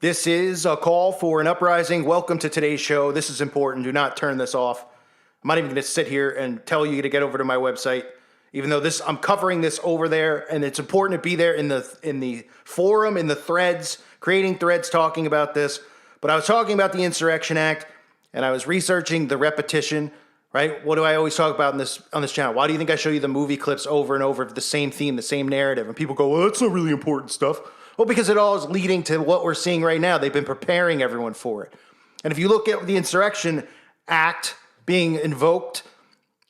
This is a call for an uprising. Welcome to today's show. This is important. Do not turn this off. I'm not even going to sit here and tell you to get over to my website, even though I'm covering this over there, and it's important to be there in the forum, in the threads, creating threads talking about this. But I was talking about the Insurrection Act, and I was researching the repetition. Right? What do I always talk about on this channel? Why do you think I show you the movie clips over and over of the same theme, the same narrative? And people go, well, that's not really important stuff. Well, because it all is leading to what we're seeing right now. They've been preparing everyone for it. And if you look at the Insurrection Act being invoked,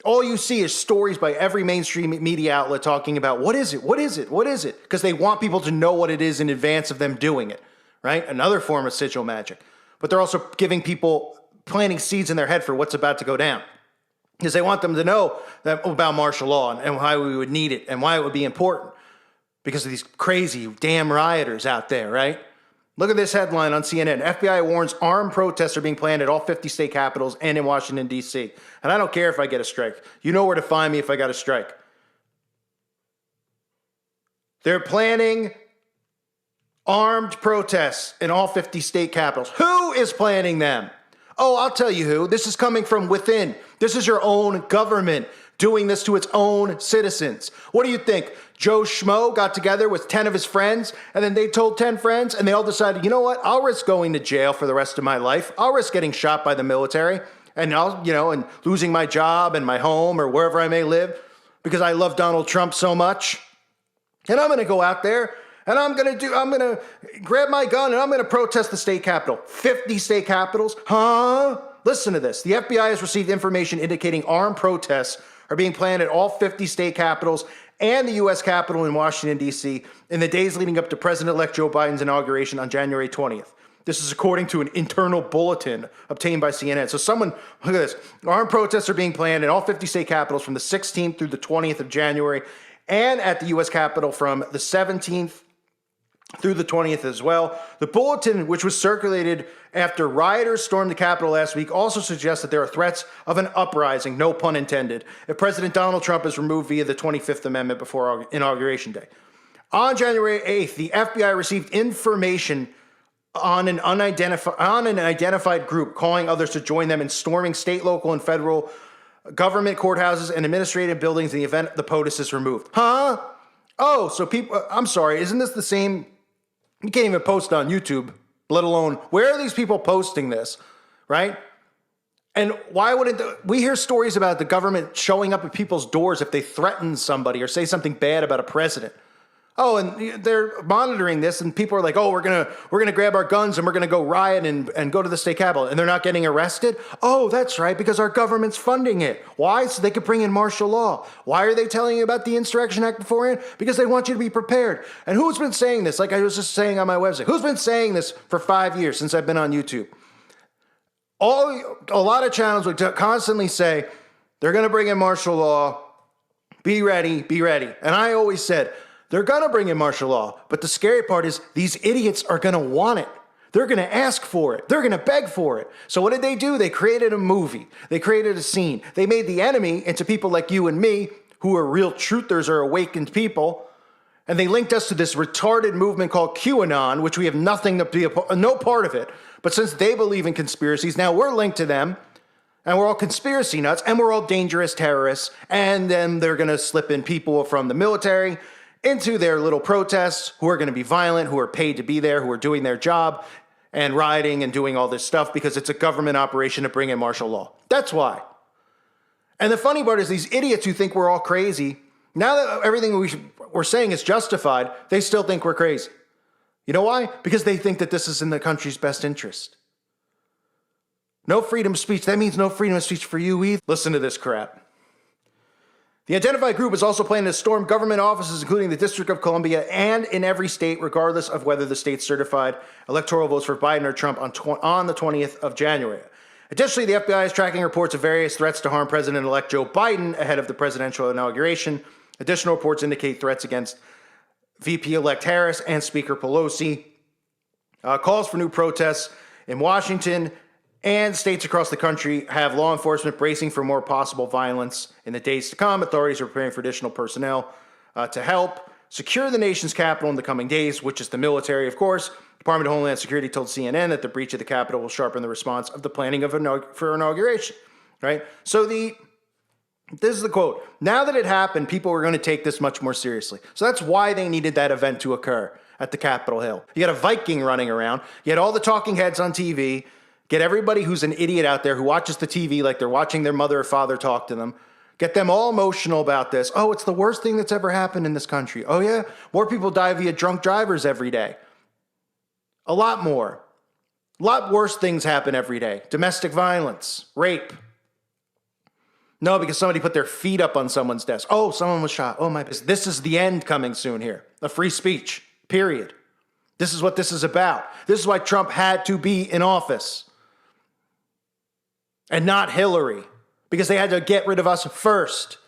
all you see is stories by every mainstream media outlet talking about what is it? What is it? What is it? Because they want people to know what it is in advance of them doing it, right? Another form of sigil magic. But they're also giving people, planting seeds in their head for what's about to go down. Because they want them to know about martial law and why we would need it and why it would be important. Because of these crazy damn rioters out there, right? Look at this headline on CNN. FBI warns armed protests are being planned at all 50 state capitals and in Washington, D.C. And I don't care if I get a strike. You know where to find me if I got a strike. They're planning armed protests in all 50 state capitals. Who is planning them? Oh, I'll tell you who. This is coming from within. This is your own government doing this to its own citizens. What do you think? Joe Schmo got together with 10 of his friends, and then they told 10 friends, and they all decided, you know what? I'll risk going to jail for the rest of my life. I'll risk getting shot by the military, and and losing my job and my home or wherever I may live because I love Donald Trump so much. And I'm going to go out there and I'm going to grab my gun and I'm going to protest the state capitol. 50 state capitals? Huh? Listen to this. The FBI has received information indicating armed protests are being planned at all 50 state capitals and the U.S. Capitol in Washington, D.C. in the days leading up to President-elect Joe Biden's inauguration on January 20th. This is according to an internal bulletin obtained by CNN. So look at this. Armed protests are being planned in all 50 state capitals from the 16th through the 20th of January and at the U.S. Capitol from the 17th through the 20th as well. The bulletin, which was circulated after rioters stormed the Capitol last week, also suggests that there are threats of an uprising, no pun intended, if President Donald Trump is removed via the 25th Amendment before Inauguration Day. On January 8th, the FBI received information on an identified group calling others to join them in storming state, local, and federal government courthouses and administrative buildings in the event the POTUS is removed. Huh? Oh, so people, I'm sorry, isn't this the same? You can't even post on YouTube, let alone, where are these people posting this, right? And why wouldn't, we hear stories about the government showing up at people's doors if they threaten somebody or say something bad about a president. Oh, and they're monitoring this, and people are like, oh, we're gonna grab our guns and we're gonna go riot and go to the state capitol, and they're not getting arrested? Oh, that's right, because our government's funding it. Why? So they could bring in martial law. Why are they telling you about the Insurrection Act beforehand? Because they want you to be prepared. And who's been saying this? Like I was just saying on my website, who's been saying this for 5 years since I've been on YouTube? A lot of channels would constantly say, they're gonna bring in martial law, be ready, be ready. And I always said, they're going to bring in martial law, but the scary part is these idiots are going to want it. They're going to ask for it. They're going to beg for it. So what did they do? They created a movie. They created a scene. They made the enemy into people like you and me, who are real truthers or awakened people, and they linked us to this retarded movement called QAnon, which we have nothing to be no part of it. But since they believe in conspiracies, now we're linked to them, and we're all conspiracy nuts, and we're all dangerous terrorists, and then they're going to slip in people from the military into their little protests who are going to be violent, who are paid to be there, who are doing their job and rioting and doing all this stuff because it's a government operation to bring in martial law. That's why. And the funny part is these idiots who think we're all crazy, now that everything we're saying is justified, they still think we're crazy. You know why? Because they think that this is in the country's best interest. No freedom of speech. That means no freedom of speech for you either. Listen to this crap. The identified group is also planning to storm government offices, including the District of Columbia and in every state, regardless of whether the state certified electoral votes for Biden or Trump on the 20th of January. Additionally, the FBI is tracking reports of various threats to harm President-elect Joe Biden ahead of the presidential inauguration. Additional reports indicate threats against VP-elect Harris and Speaker Pelosi. Calls for new protests in Washington and states across the country have law enforcement bracing for more possible violence in the days to come. Authorities are preparing for additional personnel to help secure the nation's capital in the coming days, which is the military, of course. Department of Homeland Security told CNN that the breach of the Capitol will sharpen the response of the planning for inauguration, right? So this is the quote. Now that it happened, people were going to take this much more seriously. So that's why they needed that event to occur at the Capitol Hill. You got a Viking running around. You had all the talking heads on TV. Get everybody who's an idiot out there who watches the TV like they're watching their mother or father talk to them. Get them all emotional about this. Oh, it's the worst thing that's ever happened in this country. Oh, yeah? More people die via drunk drivers every day. A lot more. A lot worse things happen every day. Domestic violence, rape. No, because somebody put their feet up on someone's desk. Oh, someone was shot. Oh, my. This is the end coming soon here. A free speech, period. This is what this is about. This is why Trump had to be in office. And not Hillary. Because they had to get rid of us first.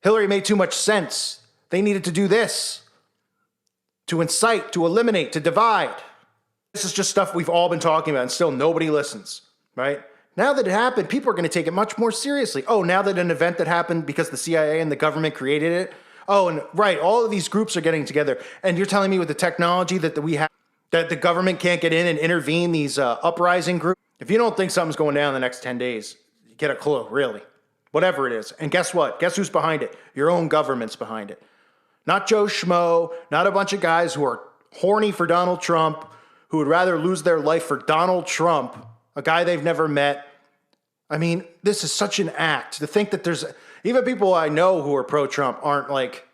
Hillary made too much sense. They needed to do this. To incite, to eliminate, to divide. This is just stuff we've all been talking about and still nobody listens, right? Now that it happened, people are going to take it much more seriously. Oh, now that an event that happened because the CIA and the government created it. Oh, and right, all of these groups are getting together. And you're telling me with the technology that we have, that the government can't get in and intervene these uprising groups? If you don't think something's going down in the next 10 days, get a clue, really. Whatever it is. And guess what? Guess who's behind it? Your own government's behind it. Not Joe Schmo, not a bunch of guys who are horny for Donald Trump, who would rather lose their life for Donald Trump, a guy they've never met. I mean, this is such an act. To think that there's, even people I know who are pro-Trump aren't like,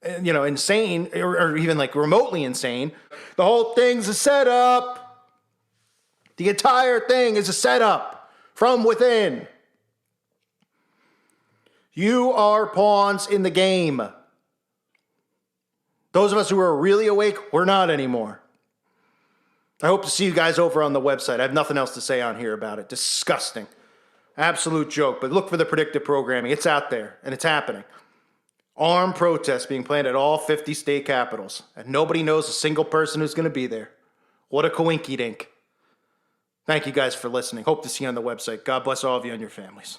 insane, or even like remotely insane. The whole thing's a setup. The entire thing is a setup from within. You are pawns in the game. Those of us who are really awake, we're not anymore. I hope to see you guys over on the website. I have nothing else to say on here about it. Disgusting. Absolute joke. But look for the predictive programming. It's out there, and it's happening. Armed protests being planned at all 50 state capitals. And nobody knows a single person who's going to be there. What a coinky-dink. Thank you guys for listening. Hope to see you on the website. God bless all of you and your families.